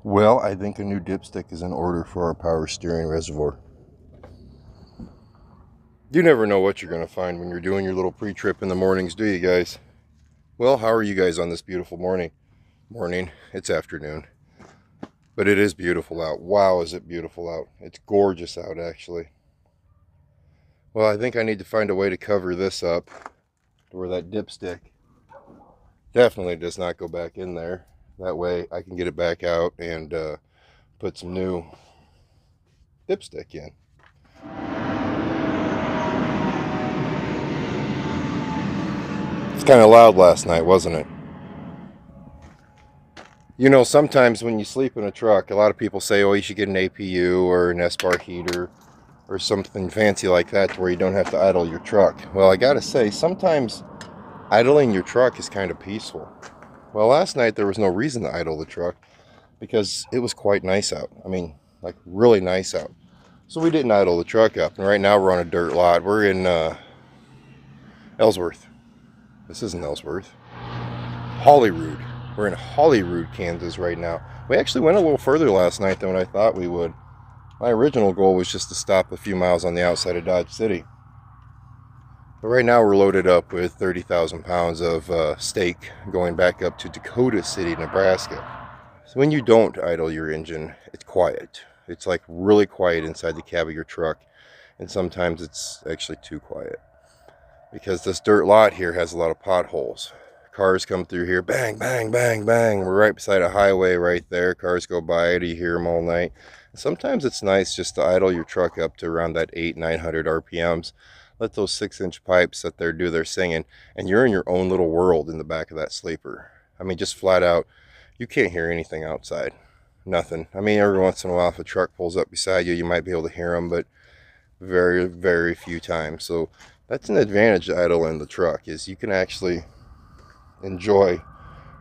Well, I think a new dipstick is in order for our power steering reservoir. You never know what you're going to find when you're doing your little pre-trip in the mornings, do you guys? Well, how are you guys on this beautiful morning? It's afternoon. But it is beautiful out. Wow, is it beautiful out. It's gorgeous out, actually. Well, I think I need to find a way to cover this up to where that dipstick definitely does not go back in there. That way I can get it back out and put some new dipstick in. It's kind of loud last night, wasn't it? You know, sometimes when you sleep in a truck, a lot of people say, oh, you should get an APU or an S-bar heater or something fancy like that to where you don't have to idle your truck. Well, I gotta say, sometimes idling your truck is kind of peaceful. Well, last night there was no reason to idle the truck because it was quite nice out. I mean, like really nice out. So we didn't idle the truck up. And right now we're on a dirt lot. We're in Ellsworth. This isn't Ellsworth. Holyrood. We're in Holyrood, Kansas right now. We actually went a little further last night than what I thought we would. My original goal was just to stop a few miles on the outside of Dodge City. But right now we're loaded up with 30,000 pounds of steak going back up to Dakota City, Nebraska. So when you don't idle your engine, it's quiet. It's like really quiet inside the cab of your truck. And sometimes it's actually too quiet. Because this dirt lot here has a lot of potholes. Cars come through here, bang, bang, bang, bang. We're right beside a highway right there. Cars go by it, you hear them all night. And sometimes it's nice just to idle your truck up to around that 800-900 RPMs. Let those 6-inch pipes sit there do their singing, and you're in your own little world in the back of that sleeper. I mean, just flat out, you can't hear anything outside. Nothing. I mean, every once in a while, if a truck pulls up beside you, you might be able to hear them, but very, very few times. So that's an advantage to idle in the truck, is you can actually enjoy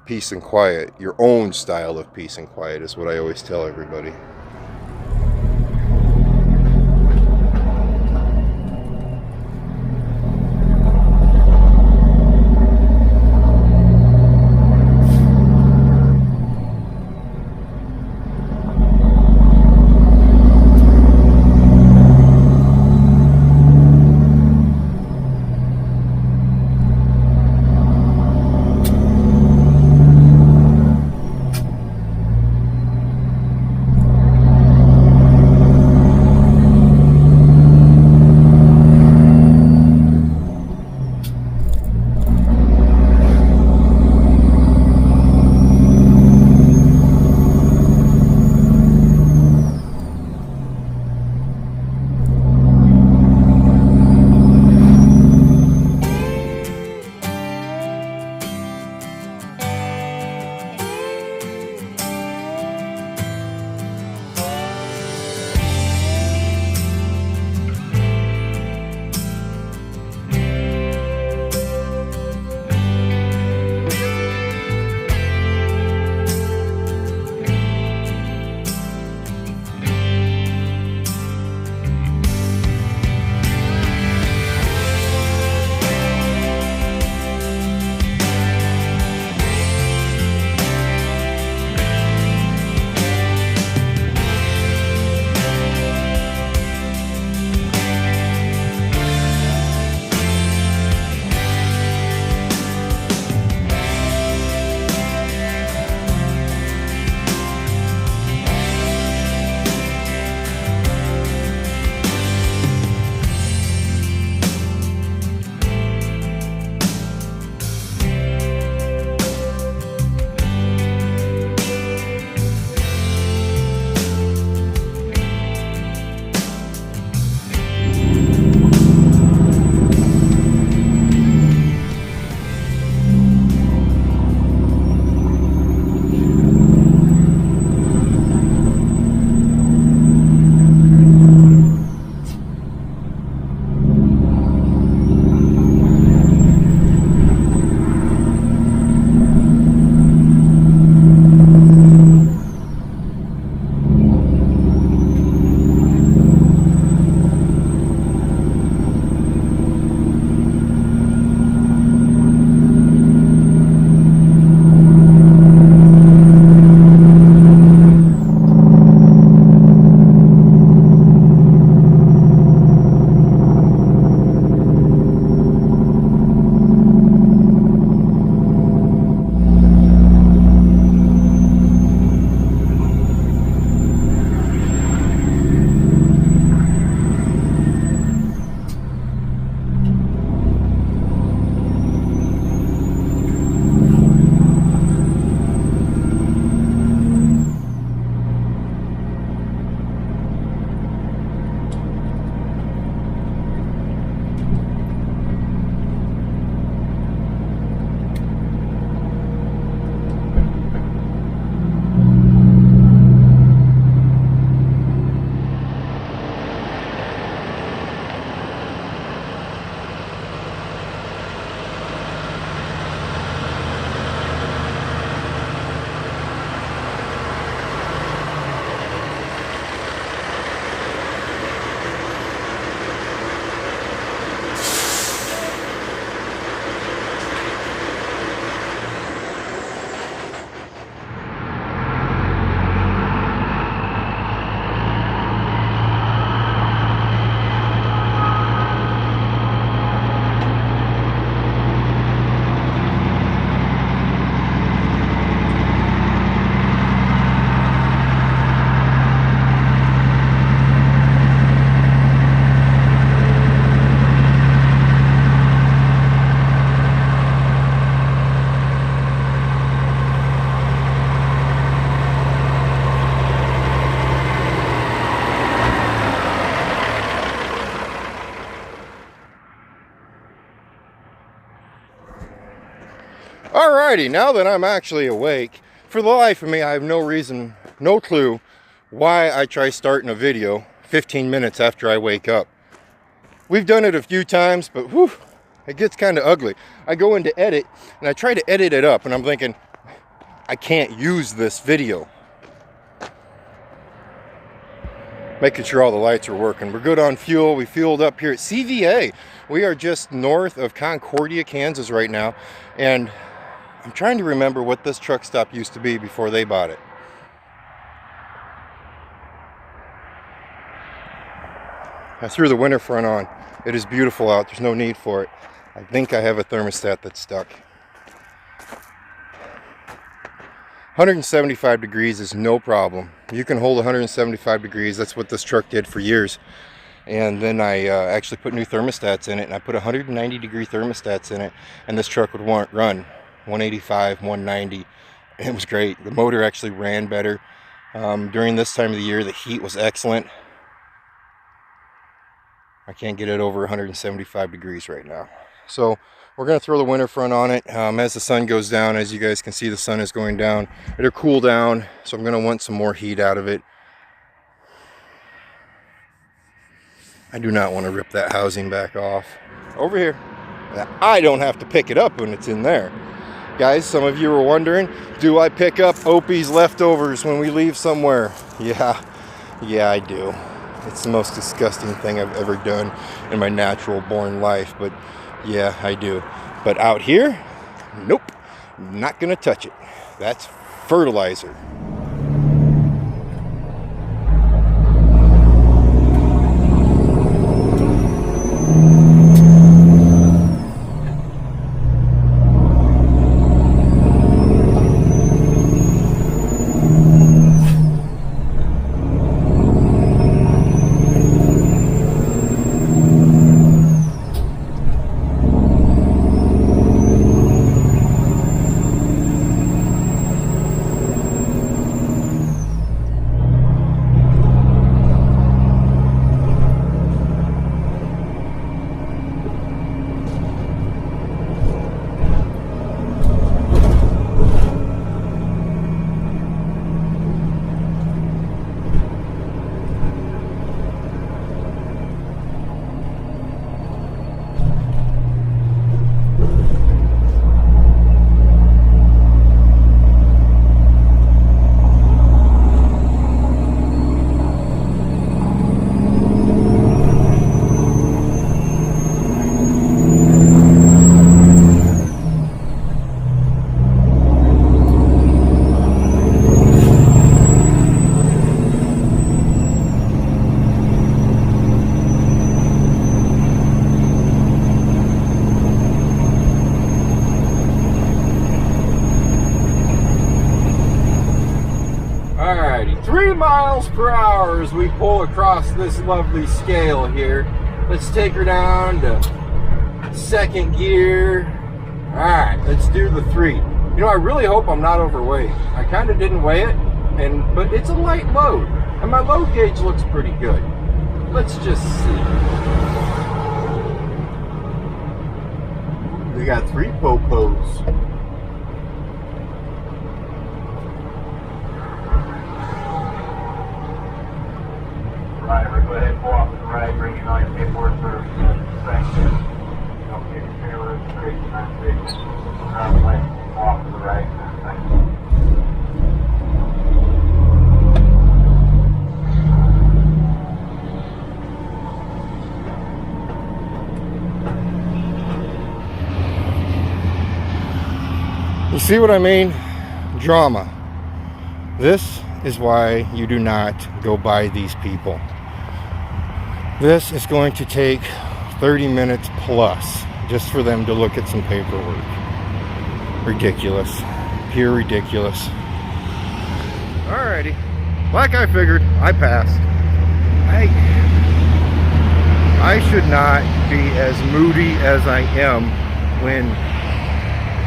peace and quiet. Your own style of peace and quiet is what I always tell everybody. Alrighty, now that I'm actually awake, for the life of me, I have no reason, no clue why I try starting a video 15 minutes after I wake up. We've done it a few times, but whew, it gets kind of ugly. I go into edit and I try to edit it up and I'm thinking, I can't use this video. Making sure all the lights are working. We're good on fuel. We fueled up here at CVA. We are just north of Concordia, Kansas right now. And I'm trying to remember what this truck stop used to be before they bought it. I threw the winter front on. It is beautiful out. There's no need for it. I think I have a thermostat that's stuck. 175 degrees is no problem. You can hold 175 degrees. That's what this truck did for years. And then I actually put new thermostats in it, and I put 190 degree thermostats in it, and this truck would run 185, 190. And it was great. The motor actually ran better. During this time of the year, the heat was excellent. I can't get it over 175 degrees right now. So we're going to throw the winter front on it. As the sun goes down, as you guys can see, the sun is going down. It'll cool down, so I'm going to want some more heat out of it. I do not want to rip that housing back off. Over here. I don't have to pick it up when it's in there. Guys, some of you were wondering, do I pick up Opie's leftovers when we leave somewhere? Yeah, I do. It's the most disgusting thing I've ever done in my natural born life, but yeah, I do. But out here, nope, not gonna touch it. That's fertilizer. Alrighty, 3 miles per hour as we pull across this lovely scale here. Let's take her down to second gear. Alright, let's do the 3. You know, I really hope I'm not overweight. I kind of didn't weigh it, but it's a light load. And my load gauge looks pretty good. Let's just see. We got 3 popos. Go ahead, pull off to the right, bring your nice paperwork for thank you. Don't get your trailer straight to that station. Drive license, pull off to the right, thank You see what I mean? Drama. This is why you do not go by these people. This is going to take 30 minutes plus just for them to look at some paperwork. Ridiculous. Pure ridiculous. Alrighty. Like I figured, I passed. I should not be as moody as I am when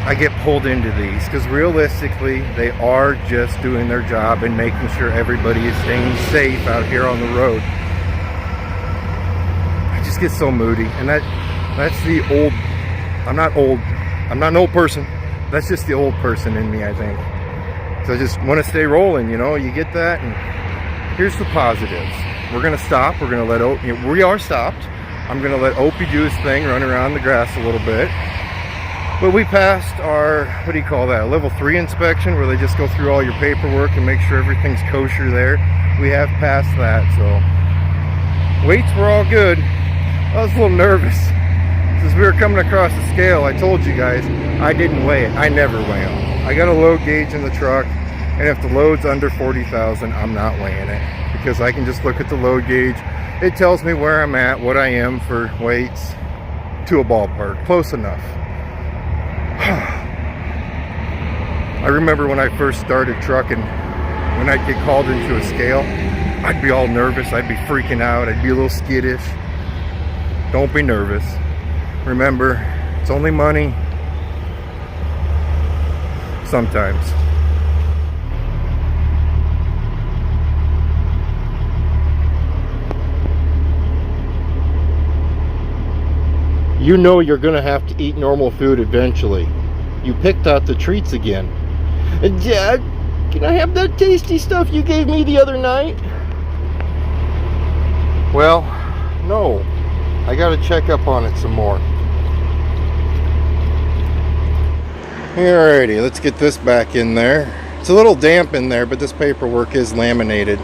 I get pulled into these, because realistically they are just doing their job and making sure everybody is staying safe out here on the road. I just get so moody, and that's the old, I'm not an old person, That's just the old person in me, I think. So I just want to stay rolling, you know. You get that? And here's the positives. We're going to stop. We're going to let we are stopped. I'm going to let Opie do his thing, run around the grass a little bit. But we passed our, what do you call that, level 3 inspection, where they just go through all your paperwork and make sure everything's kosher there. We have passed that, so weights were all good. I was a little nervous. As we were coming across the scale, I told you guys, I didn't weigh it. I never weigh them. I got a load gauge in the truck, and if the load's under 40,000, I'm not weighing it, because I can just look at the load gauge. It tells me where I'm at, what I am for weights, to a ballpark, close enough. I remember when I first started trucking, when I'd get called into a scale, I'd be all nervous, I'd be freaking out, I'd be a little skittish. Don't be nervous. Remember, it's only money. Sometimes. You know you're gonna have to eat normal food eventually. You picked out the treats again. Dad, can I have that tasty stuff you gave me the other night? Well, no. I gotta check up on it some more. Alrighty, let's get this back in there. It's a little damp in there, but this paperwork is laminated.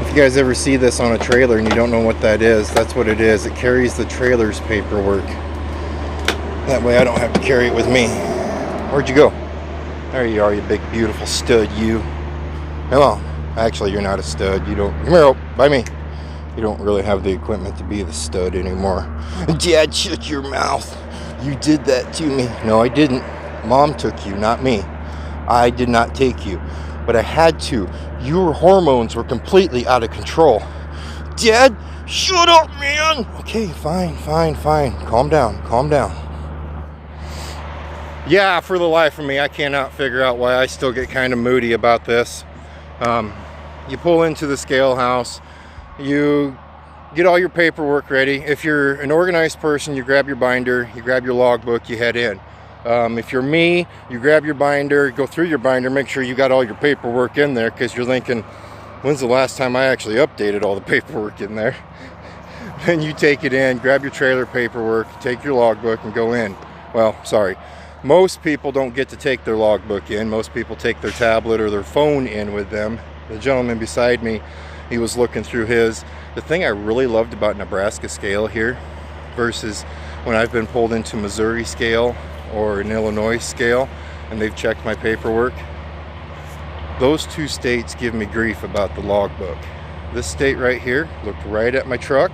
If you guys ever see this on a trailer and you don't know what that is, that's what it is. It carries the trailer's paperwork. That way I don't have to carry it with me. Where'd you go? There you are, you big beautiful stud, you. Hello. Actually, you're not a stud. You don't, come here, by me. You don't really have the equipment to be the stud anymore. Dad, shut your mouth. You did that to me. No, I didn't. Mom took you, not me. I did not take you, but I had to. Your hormones were completely out of control. Dad, shut up, man. Okay, fine. Calm down. Yeah, for the life of me, I cannot figure out why I still get kind of moody about this. You pull into the scale house, you get all your paperwork ready. If you're an organized person, you grab your binder, you grab your logbook, you head in. If you're me, you grab your binder, go through your binder, make sure you got all your paperwork in there, because you're thinking, when's the last time I actually updated all the paperwork in there? Then you take it in, grab your trailer paperwork, take your logbook, and go in. Well, sorry. Most people don't get to take their logbook in. Most people take their tablet or their phone in with them. The gentleman beside me, he was looking through his. The thing I really loved about Nebraska scale here versus when I've been pulled into Missouri scale or an Illinois scale and they've checked my paperwork, those two states give me grief about the logbook. This state right here looked right at my truck,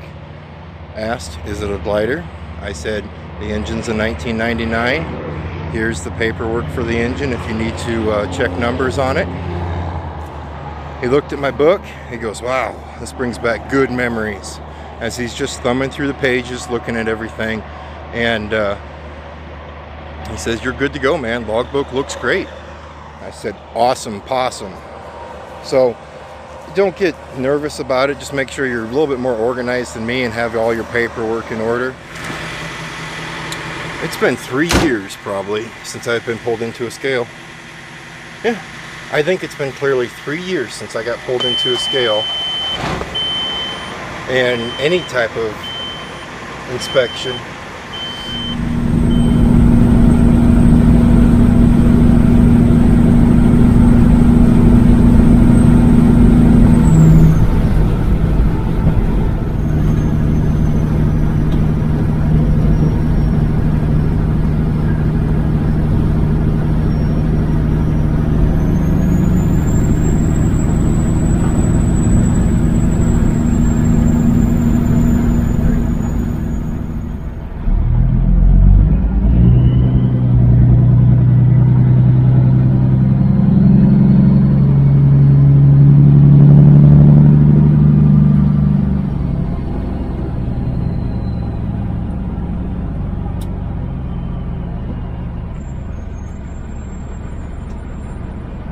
asked, is it a blighter? I said, the engine's a 1999. Here's the paperwork for the engine if you need to check numbers on it. He looked at my book, he goes, wow, this brings back good memories. As he's just thumbing through the pages, looking at everything, and he says, you're good to go, man, logbook looks great. I said, awesome possum. So don't get nervous about it, just make sure you're a little bit more organized than me and have all your paperwork in order. It's been 3 years probably since I've been pulled into a scale. Yeah, I think it's been clearly 3 years since I got pulled into a scale and any type of inspection.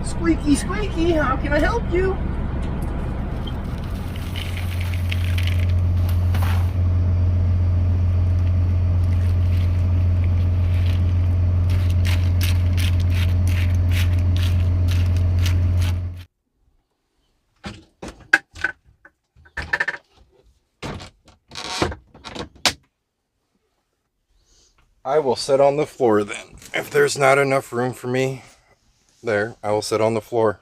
Squeaky, squeaky, how can I help you? I will sit on the floor then. If there's not enough room for me there, I will sit on the floor.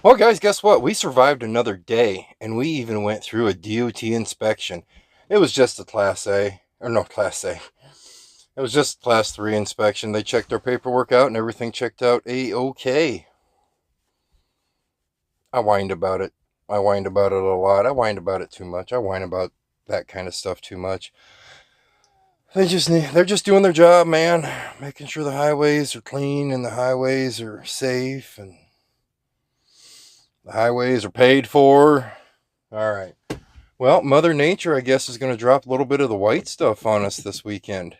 Well, guys, guess what? We survived another day, and we even went through a DOT inspection. It was just a Class A, or no, Class A. It was just Class 3 inspection. They checked our paperwork out, and everything checked out A-OK. I whined about it. I whined about it a lot. I whined about it too much. I whine about that kind of stuff too much. They're just doing their job, man. Making sure the highways are clean and the highways are safe and the highways are paid for. All right. Well, Mother Nature, I guess, is going to drop a little bit of the white stuff on us this weekend.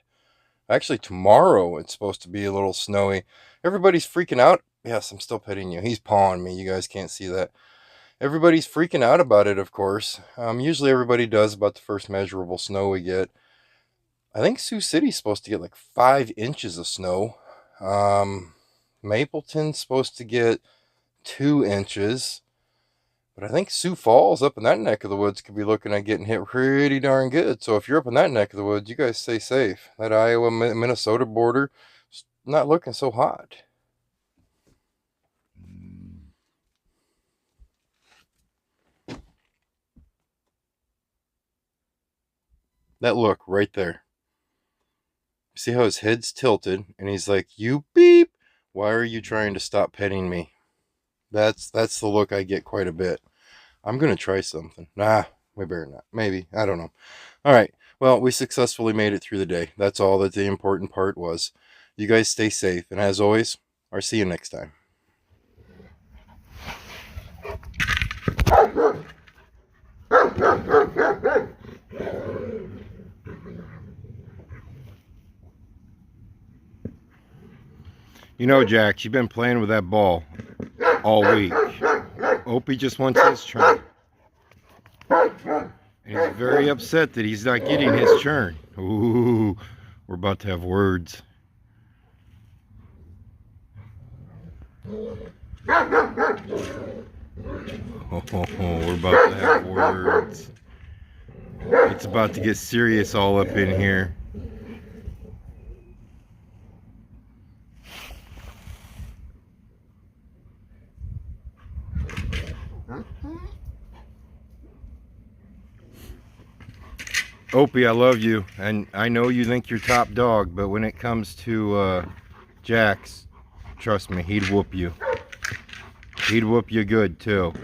Actually, tomorrow it's supposed to be a little snowy. Everybody's freaking out. Yes, I'm still petting you. He's pawing me. You guys can't see that. Everybody's freaking out about it, of course. Usually everybody does about the first measurable snow we get. I think Sioux City's supposed to get like 5 inches of snow. Mapleton's supposed to get 2 inches. But I think Sioux Falls up in that neck of the woods could be looking at getting hit pretty darn good. So if you're up in that neck of the woods, you guys stay safe. That Iowa-Minnesota border is not looking so hot. That look right there. See how his head's tilted and he's like, you beep. Why are you trying to stop petting me? That's the look I get quite a bit. I'm going to try something. Nah, we better not. Maybe. I don't know. All right. Well, we successfully made it through the day. That's all that the important part was. You guys stay safe. And as always, I'll see you next time. You know, Jax, you've been playing with that ball all week. Opie just wants his turn. And he's very upset that he's not getting his turn. Ooh, we're about to have words. Oh, we're about to have words. It's about to get serious all up in here. Opie, I love you, and I know you think you're top dog, but when it comes to Jax, trust me, he'd whoop you. He'd whoop you good, too.